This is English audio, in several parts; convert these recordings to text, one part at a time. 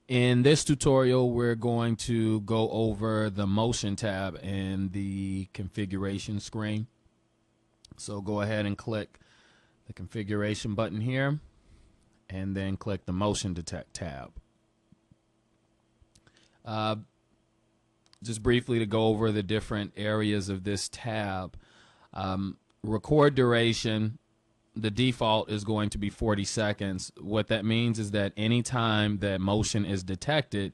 In this tutorial, we're going to go over the motion tab in the configuration screen. So go ahead and click the configuration button here and then click the motion detect tab. Just briefly to go over the different areas of this tab. Record duration, the default is going to be 40 seconds. What that means is that anytime that motion is detected,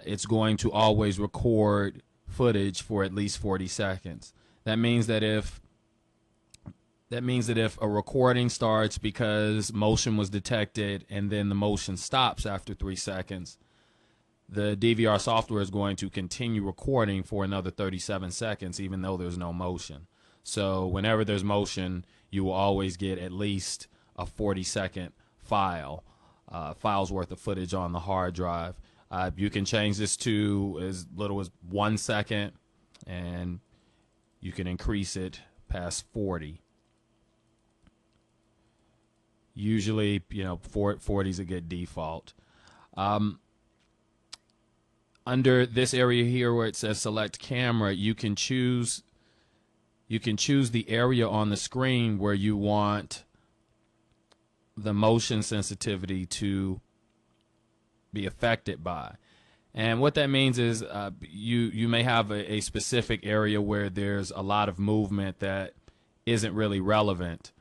it's going to always record footage for at least 40 seconds. That means that if a recording starts because motion was detected and then the motion stops after 3 seconds, the DVR software is going to continue recording for another 37 seconds even though there's no motion. So whenever there's motion, you will always get at least a 40-second file's worth of footage on the hard drive. You can change this to as little as 1 second, and you can increase it past 40. Usually, 40 is a good default. Under this area here where it says select camera, you can choose the area on the screen where you want the motion sensitivity to be affected by. And what that means is you may have a specific area where there's a lot of movement that isn't really relevant.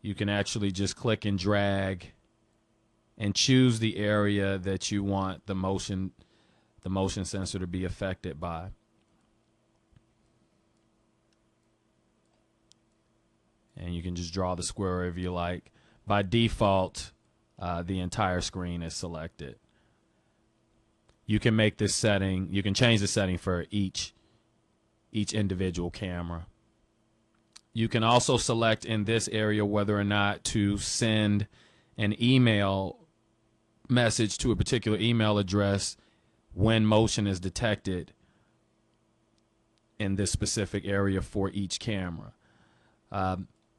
You can actually just click and drag and choose the area that you want the motion sensor to be affected by. And you can just draw the square if you like. By default, the entire screen is selected. You can make this setting, you can change the setting for each individual camera. You can also select in this area whether or not to send an email message to a particular email address when motion is detected in this specific area for each camera.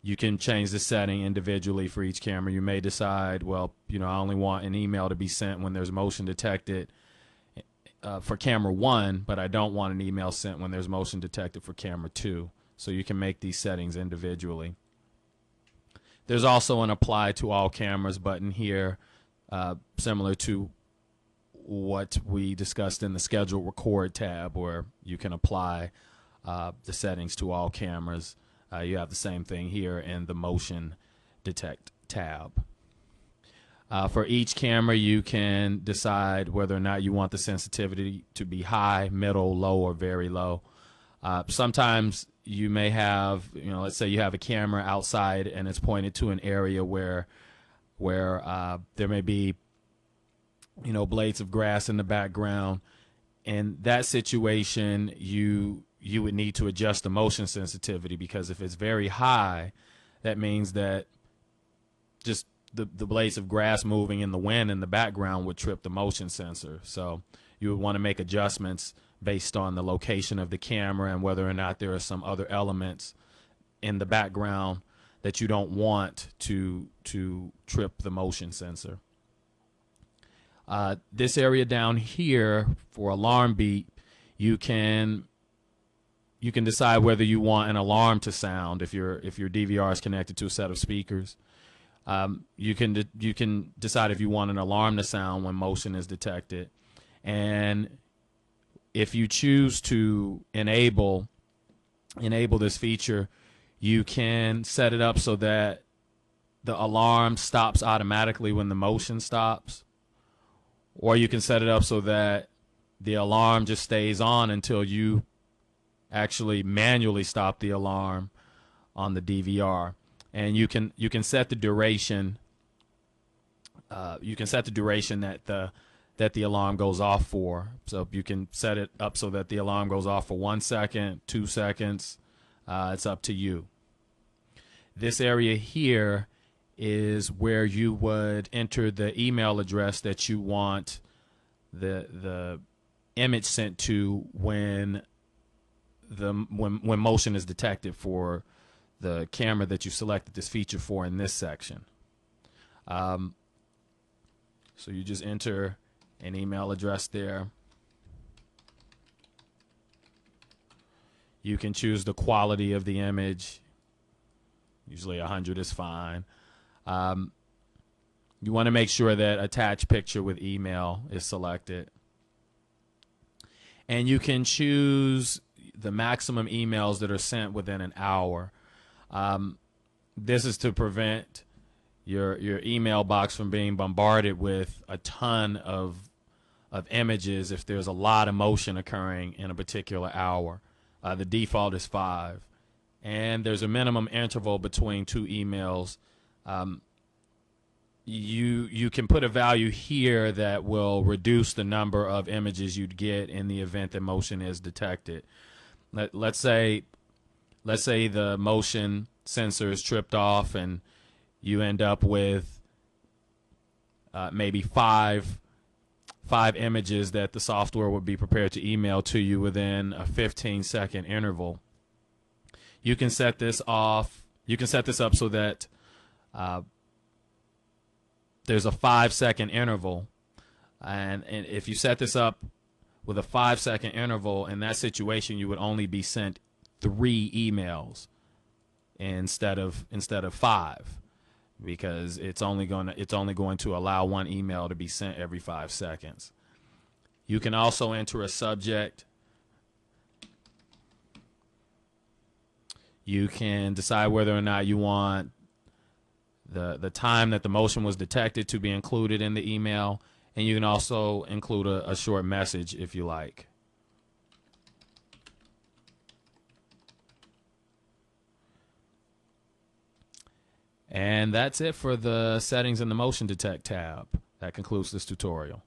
You can change the setting individually for each camera. You may decide, well, I only want an email to be sent when there's motion detected for camera 1, but I don't want an email sent when there's motion detected for camera 2. So you can make these settings individually. There's also an apply to all cameras button here, similar to what we discussed in the schedule record tab, where you can apply the settings to all cameras. You have the same thing here in the motion detect tab. For each camera, you can decide whether or not you want the sensitivity to be high, middle, low, or very low. Sometimes you may have, let's say you have a camera outside and it's pointed to an area where there may be, blades of grass in the background. In that situation, you would need to adjust the motion sensitivity, because if it's very high, that means that just the blades of grass moving in the wind in the background would trip the motion sensor. So you would want to make adjustments based on the location of the camera and whether or not there are some other elements in the background that you don't want to trip the motion sensor. This area down here for alarm beat, you can decide whether you want an alarm to sound if your DVR is connected to a set of speakers. You can decide if you want an alarm to sound when motion is detected, and if you choose to enable this feature, you can set it up so that the alarm stops automatically when the motion stops, or you can set it up so that the alarm just stays on until you actually manually stop the alarm on the DVR. And you can set the duration. You can set the duration that the alarm goes off for. So you can set it up so that the alarm goes off for 1 second, 2 seconds. It's up to you. This area here is where you would enter the email address that you want the image sent to when motion is detected for the camera that you selected this feature for in this section. So you just enter an email address there. You can choose the quality of the image. Usually 100 is fine. You want to make sure that attach picture with email is selected. And you can choose the maximum emails that are sent within an hour. This is to prevent your email box from being bombarded with a ton of images if there's a lot of motion occurring in a particular hour. The default is 5. And there's a minimum interval between 2 emails. You can put a value here that will reduce the number of images you'd get in the event that motion is detected. Let's say the motion sensor is tripped off and you end up with maybe five images that the software would be prepared to email to you within a 15-second interval. You can set this off. You can set this up so that there's a 5-second interval, and if you set this up with a 5-second interval, in that situation you would only be sent 3 emails instead of 5, because it's only going to allow 1 email to be sent every 5 seconds. You can also enter a subject. You can decide whether or not you want the time that the motion was detected to be included in the email, and you can also include a short message if you like. And that's it for the settings in the motion detect tab. That concludes this tutorial.